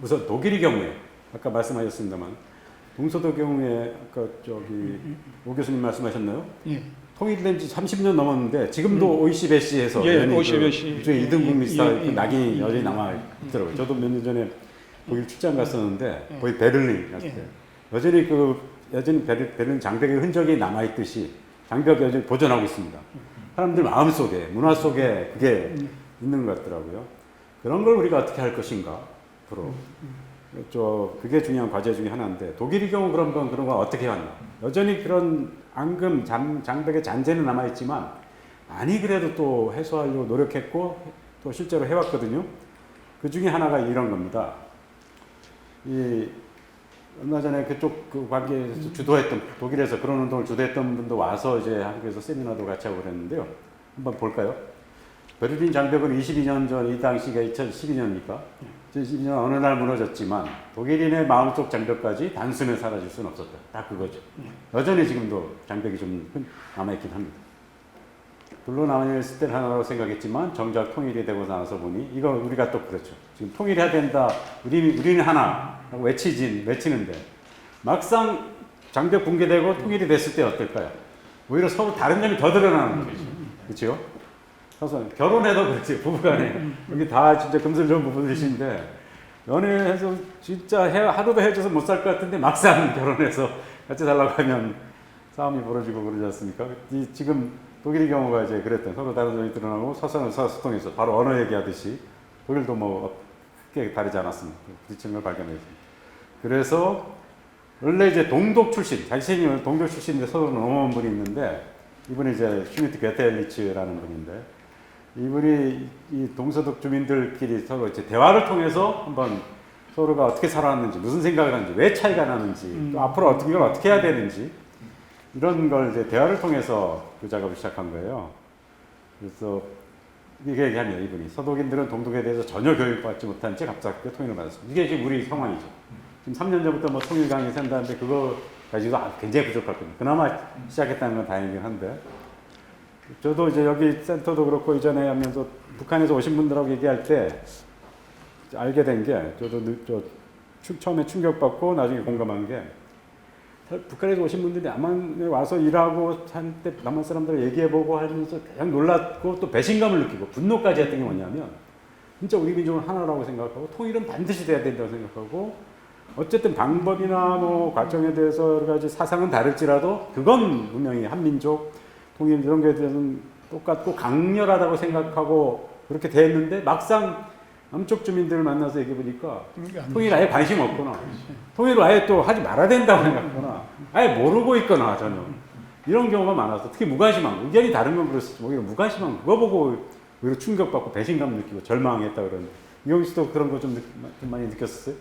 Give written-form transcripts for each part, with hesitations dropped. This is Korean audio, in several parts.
우선 독일의 경우에 아까 말씀하셨습니다만 동서독 경우에 아까 저기 오 교수님 말씀하셨나요? 예. 통일된 지 30년 넘었는데 지금도 OECD-에서 예, OECD. 일종의 2등 국민 스타 예, 예, 낙인이 예, 여전히 예. 남아 있더라고요. 저도 몇 년 전에 독일 출장 갔었는데 예. 거의 베를린 갔을 때 여전히 베를린 장벽의 흔적이 남아 있듯이 장벽이 여전히 보존하고 있습니다. 사람들 마음 속에 문화 속에 그게 있는 것 같더라고요. 그런 걸 우리가 어떻게 할 것인가 앞으로. 그게 중요한 과제 중에 하나인데 독일의 경우 그런 거 어떻게 해왔나? 여전히 그런 앙금 장벽의 잔재는 남아 있지만 많이 그래도 또 해소하려고 노력했고 또 실제로 해왔거든요. 그 중에 하나가 이런 겁니다. 얼마 전에 그쪽 그 관계에서 주도했던 독일에서 그런 운동을 주도했던 분도 와서 이제 한국에서 세미나도 같이 하고 그랬는데요. 한번 볼까요? 베를린 장벽은 22년 전 이 당시가 2012년이니까 2012년 어느 날 무너졌지만 독일인의 마음속 장벽까지 단숨에 사라질 수는 없었다. 딱 그거죠. 여전히 지금도 장벽이 좀 남아있긴 합니다. 둘로 나뉘었을 때는 하나라고 생각했지만 정작 통일이 되고 나서 보니 이거 우리가 또 그렇죠. 지금 통일해야 된다. 우리는 하나라고 외치는데 막상 장벽 붕괴되고 통일이 됐을 때 어떨까요? 오히려 서로 다른 점이 더 드러나는 거죠. 그렇죠? 결혼해도 그렇지 부부간에 여기 다 진짜 금슬전 부부들이신데 연애해서 진짜 하루도 헤어져서 못 살 것 같은데 막상 결혼해서 같이 살라고 하면 싸움이 벌어지고 그러지 않습니까? 지금 독일의 경우가 이제 그랬던 서로 다른 점이 드러나고 서소통해서 바로 언어 얘기하듯이 독일도 뭐 크게 다르지 않았습니다. 부딪히는 걸 발견했습니다. 그래서 원래 이제 동독 출신 자신이 동독 출신인데 서로 넘어온 분이 있는데 이분이 이제 슈미트 게텔리츠라는 분인데 이분이 이 동서독 주민들끼리 서로 이제 대화를 통해서 한번 서로가 어떻게 살아왔는지, 무슨 생각을 하는지, 왜 차이가 나는지, 또 앞으로 어떻게 해야 되는지 이런 걸 이제 대화를 통해서 그 작업을 시작한 거예요. 그래서 이게 얘기하면 이분이 서독인들은 동독에 대해서 전혀 교육받지 못한 채 갑자기 통일을 받았습니다. 이게 지금 우리 상황이죠. 지금 3년 전부터 뭐 통일 강의 센다는데 그거 가지고 굉장히 부족할 겁니다. 그나마 시작했다는 건 다행이긴 한데. 저도 이제 여기 센터도 그렇고 이전에 하면서 북한에서 오신 분들하고 얘기할 때 알게 된 게 저도 처음에 충격받고 나중에 공감한 게 북한에서 오신 분들이 남한에 와서 일하고 한때 남한 사람들 얘기해보고 하면서 그냥 놀랐고 또 배신감을 느끼고 분노까지 했던 게 뭐냐면 진짜 우리 민족은 하나라고 생각하고 통일은 반드시 돼야 된다고 생각하고 어쨌든 방법이나 뭐 과정에 대해서 여러 가지 사상은 다를지라도 그건 분명히 한민족 통일 이런 거에 대해서는 똑같고 강렬하다고 생각하고 그렇게 됐는데 막상 남쪽 주민들을 만나서 얘기해 보니까 통일 아예 관심 없거나 통일을 아예 또 하지 말아야 된다고 생각하거나 아예 모르고 있거나 전혀 이런 경우가 많아서 특히 무관심한 의견이 다른 건 그렇지 오히려 무관심한 그거 보고 오히려 충격받고 배신감 느끼고 절망했다 그러는데 이경희 씨도 그런 거 좀 많이 느꼈었어요?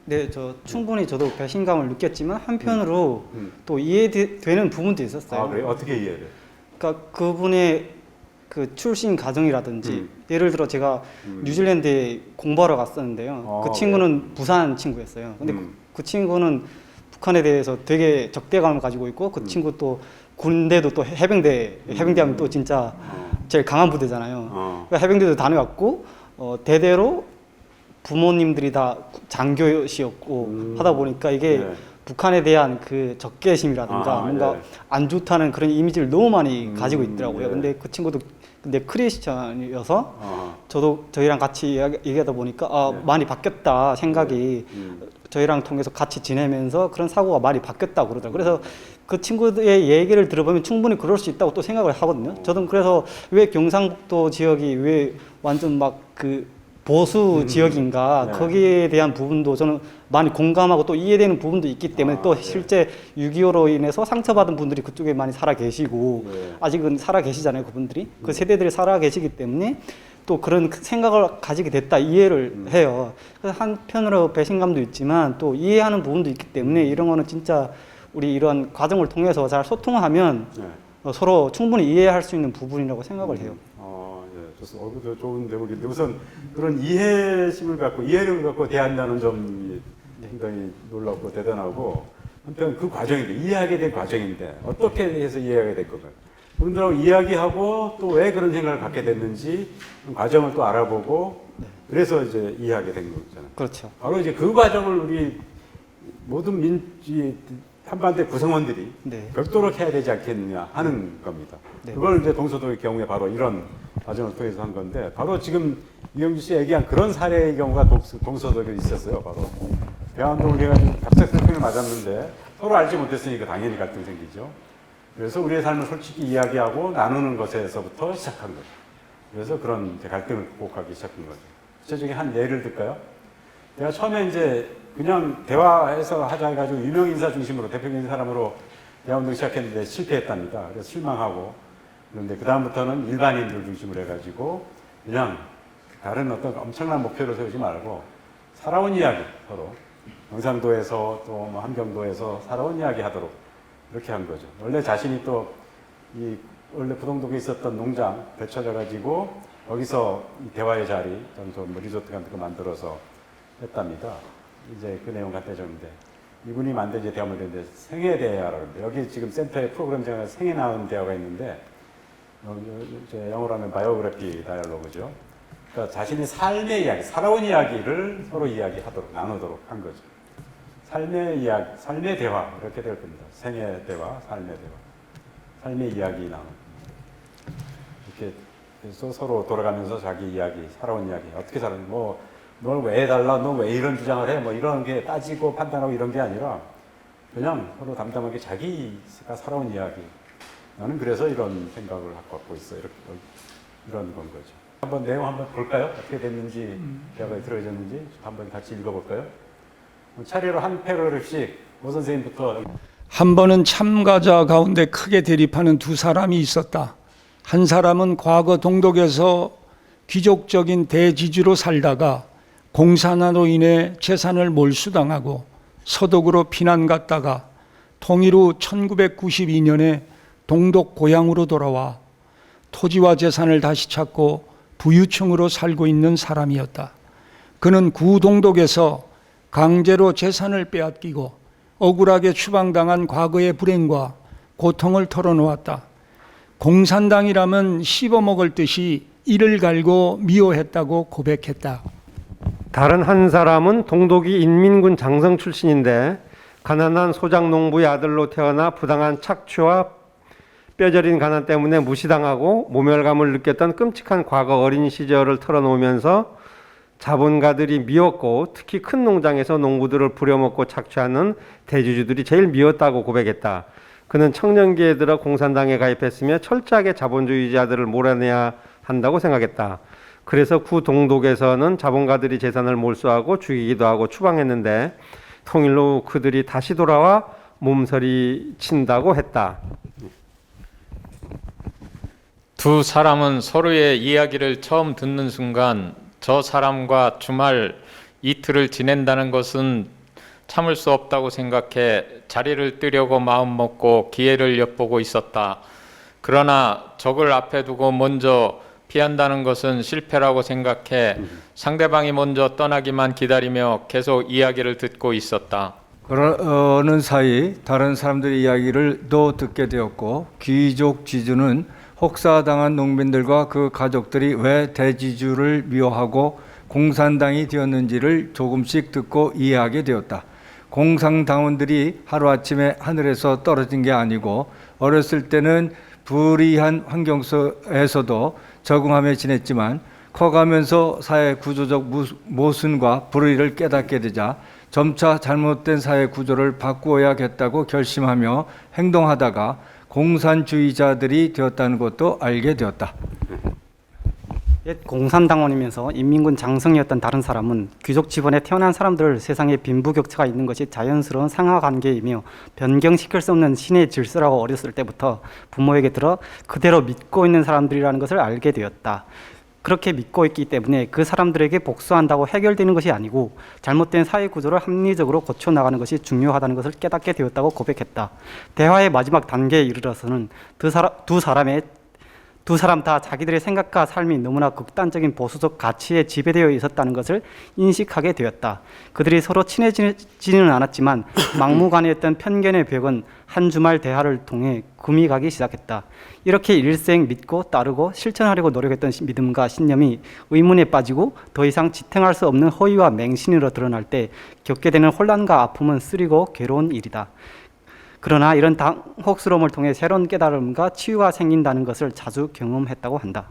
네, 충분히 저도 배신감을 느꼈지만 한편으로 또 이해되는 부분도 있었어요. 아, 그래요? 어떻게 이해해요? 그러니까 그분의 그 출신 가정이라든지 예를 들어 제가 뉴질랜드에 공부하러 갔었는데요. 그 친구는 부산 친구였어요. 근데 그 친구는 북한에 대해서 되게 적대감을 가지고 있고 그 친구 또 군대도 또 해병대 하면 또 진짜 제일 강한 부대잖아요. 그러니까 해병대도 다녀왔고 대대로 부모님들이 다 장교시였고 하다 보니까 이게 북한에 대한 그 적개심이라든가 뭔가 안 좋다는 그런 이미지를 너무 많이 가지고 있더라고요. 근데 그 친구도 크리스천이어서 저희랑 같이 얘기하다 보니까 많이 바뀌었다 생각이 저희랑 통해서 같이 지내면서 그런 사고가 많이 바뀌었다고 그러더라고요. 그래서 그 친구의 얘기를 들어보면 충분히 그럴 수 있다고 또 생각을 하거든요. 저는 그래서 왜 경상북도 지역이 왜 완전 막 그 보수 지역인가 거기에 대한 부분도 저는 많이 공감하고 또 이해되는 부분도 있기 때문에 또 실제 6.25로 인해서 상처받은 분들이 그쪽에 많이 살아 계시고 아직은 살아 계시잖아요. 그분들이 그 세대들이 살아 계시기 때문에 또 그런 생각을 가지게 됐다 이해를 해요. 그래서 한편으로 배신감도 있지만 또 이해하는 부분도 있기 때문에 이런 거는 진짜 우리 이런 과정을 통해서 잘 소통하면 서로 충분히 이해할 수 있는 부분이라고 생각을 해요. 좋습니다. 좋은데 우리 우선 그런 이해심을 갖고 이해를 갖고 대한다는 점이 굉장히 놀랍고 대단하고 한편 그 과정인데 이해하게 된 과정인데 어떻게 해서 이해하게 된 건가요? 그분들하고 이야기하고 또 왜 그런 생각을 갖게 됐는지 그 과정을 또 알아보고 그래서 이제 이해하게 된 거잖아요. 그렇죠. 바로 이제 그 과정을 우리 모든 한반도의 구성원들이 네. 별도로 해야 되지 않겠느냐 하는 겁니다. 네. 그걸 이제 동서독의 경우에 바로 이런 과정을 통해서 한 건데, 바로 지금 이경주 씨 얘기한 그런 사례의 경우가 동서독에 있었어요. 바로 대한민국 우리가 갑작스럽게 평을 맞았는데 서로 알지 못했으니까 당연히 갈등 생기죠. 그래서 우리의 삶을 솔직히 이야기하고 나누는 것에서부터 시작한 거죠. 그래서 그런 이제 갈등을 극복하기 시작한 거죠. 구체적인 한 예를 들까요? 내가 처음에 이제 그냥 대화해서 하자 해가지고 유명 인사 중심으로 대표적인 사람으로 대화운동 시작했는데 실패했답니다. 그래서 실망하고, 그런데 그 다음부터는 일반인들 중심으로 해가지고 그냥 다른 어떤 엄청난 목표를 세우지 말고 살아온 이야기, 서로 경상도에서 또 뭐 함경도에서 살아온 이야기 하도록 이렇게 한 거죠. 원래 자신이 또 원래 부동독에 있었던 농장 되찾아가지고 거기서 이 대화의 자리, 장소, 뭐 리조트 같은 거 만들어서 했답니다. 이제 그 내용 갖다 줬는데, 이분이 만든 이제 대화를 했는데 생애 대화라고 하는데, 여기 지금 센터의 프로그램장에 생애 나오는 대화가 있는데, 이제 영어로 하면 바이오그래피 다이얼로그죠. 그러니까 자신의 삶의 이야기, 살아온 이야기를 서로 이야기하도록, 나누도록 한 거죠. 삶의 이야기, 삶의 대화, 이렇게 될 겁니다. 생애 대화, 삶의 대화. 삶의 이야기 나누는. 이렇게 해서 서로 돌아가면서 자기 이야기, 살아온 이야기, 어떻게 살았는지, 뭐, 널 왜 해달라, 너 왜 이런 주장을 해, 뭐 이런 게 따지고 판단하고 이런 게 아니라, 그냥 서로 담담하게 자기가 살아온 이야기. 나는 그래서 이런 생각을 갖고 있어. 이런 건 거죠. 한번 내용 한번 볼까요? 어떻게 됐는지, 대화가 들어졌는지 한번 같이 읽어볼까요? 차례로 한 패러그래프씩 오 선생님부터. 한 번은 참가자 가운데 크게 대립하는 두 사람이 있었다. 한 사람은 과거 동독에서 귀족적인 대지주로 살다가 공산화로 인해 재산을 몰수당하고 서독으로 피난 갔다가 통일 후 1992년에 동독 고향으로 돌아와 토지와 재산을 다시 찾고 부유층으로 살고 있는 사람이었다. 그는 구동독에서 강제로 재산을 빼앗기고 억울하게 추방당한 과거의 불행과 고통을 털어놓았다. 공산당이라면 씹어먹을 듯이 이를 갈고 미워했다고 고백했다. 다른 한 사람은 동독이 인민군 장성 출신인데 가난한 소장 농부의 아들로 태어나 부당한 착취와 뼈저린 가난 때문에 무시당하고 모멸감을 느꼈던 끔찍한 과거 어린 시절을 털어놓으면서 자본가들이 미웠고 특히 큰 농장에서 농부들을 부려먹고 착취하는 대주주들이 제일 미웠다고 고백했다. 그는 청년기에 들어 공산당에 가입했으며 철저하게 자본주의자들을 몰아내야 한다고 생각했다. 그래서 구동독에서는 자본가들이 재산을 몰수하고 죽이기도 하고 추방했는데 통일 후 그들이 다시 돌아와 몸서리 친다고 했다. 두 사람은 서로의 이야기를 처음 듣는 순간 저 사람과 주말 이틀을 지낸다는 것은 참을 수 없다고 생각해 자리를 뜨려고 마음먹고 기회를 엿보고 있었다. 그러나 적을 앞에 두고 먼저 피한다는 것은 실패라고 생각해 상대방이 먼저 떠나기만 기다리며 계속 이야기를 듣고 있었다. 그러는 사이 다른 사람들의 이야기를 또 듣게 되었고 귀족 지주는 혹사당한 농민들과 그 가족들이 왜 대지주를 미워하고 공산당이 되었는지를 조금씩 듣고 이해하게 되었다. 공산당원들이 하루아침에 하늘에서 떨어진 게 아니고 어렸을 때는 불이한 환경에서도 적응하며 지냈지만 커가면서 사회 구조적 모순과 불의를 깨닫게 되자 점차 잘못된 사회 구조를 바꾸어야겠다고 결심하며 행동하다가 공산주의자들이 되었다는 것도 알게 되었다. 옛 공산당원이면서 인민군 장성이었던 다른 사람은 귀족 집안에 태어난 사람들 세상에 빈부격차가 있는 것이 자연스러운 상하관계이며 변경시킬 수 없는 신의 질서라고 어렸을 때부터 부모에게 들어 그대로 믿고 있는 사람들이라는 것을 알게 되었다. 그렇게 믿고 있기 때문에 그 사람들에게 복수한다고 해결되는 것이 아니고 잘못된 사회 구조를 합리적으로 고쳐나가는 것이 중요하다는 것을 깨닫게 되었다고 고백했다. 대화의 마지막 단계에 이르러서는 두 두 사람 다 자기들의 생각과 삶이 너무나 극단적인 보수적 가치에 지배되어 있었다는 것을 인식하게 되었다. 그들이 서로 친해지지는 않았지만 막무가내였던 편견의 벽은 한 주말 대화를 통해 금이 가기 시작했다. 이렇게 일생 믿고 따르고 실천하려고 노력했던 믿음과 신념이 의문에 빠지고 더 이상 지탱할 수 없는 허위와 맹신으로 드러날 때 겪게 되는 혼란과 아픔은 쓰리고 괴로운 일이다. 그러나 이런 당혹스러움을 통해 새로운 깨달음과 치유가 생긴다는 것을 자주 경험했다고 한다.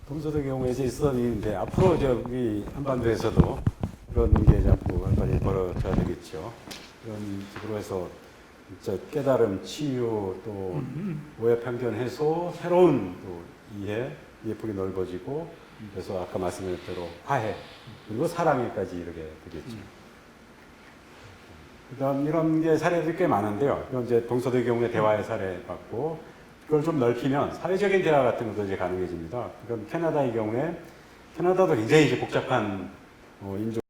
동서의 경우에 이제 있었던 일인데 앞으로 저기 한반도에서도 그런 게 자꾸 많이 벌어져야 되겠죠. 이런 식으로 해서 진짜 깨달음, 치유, 또 오해, 편견 해소, 새로운 또 이해, 예쁘게 넓어지고 그래서 아까 말씀드린 대로 화해 그리고 사랑에까지 이르게 되겠죠. 그다음 이런 게 사례들이 꽤 많은데요. 이건 이제 동서의 경우에 대화의 사례 봤고 그걸 좀 넓히면 사회적인 대화 같은 것도 이제 가능해집니다. 그럼 캐나다의 경우에 캐나다도 굉장히 이제 복잡한 인종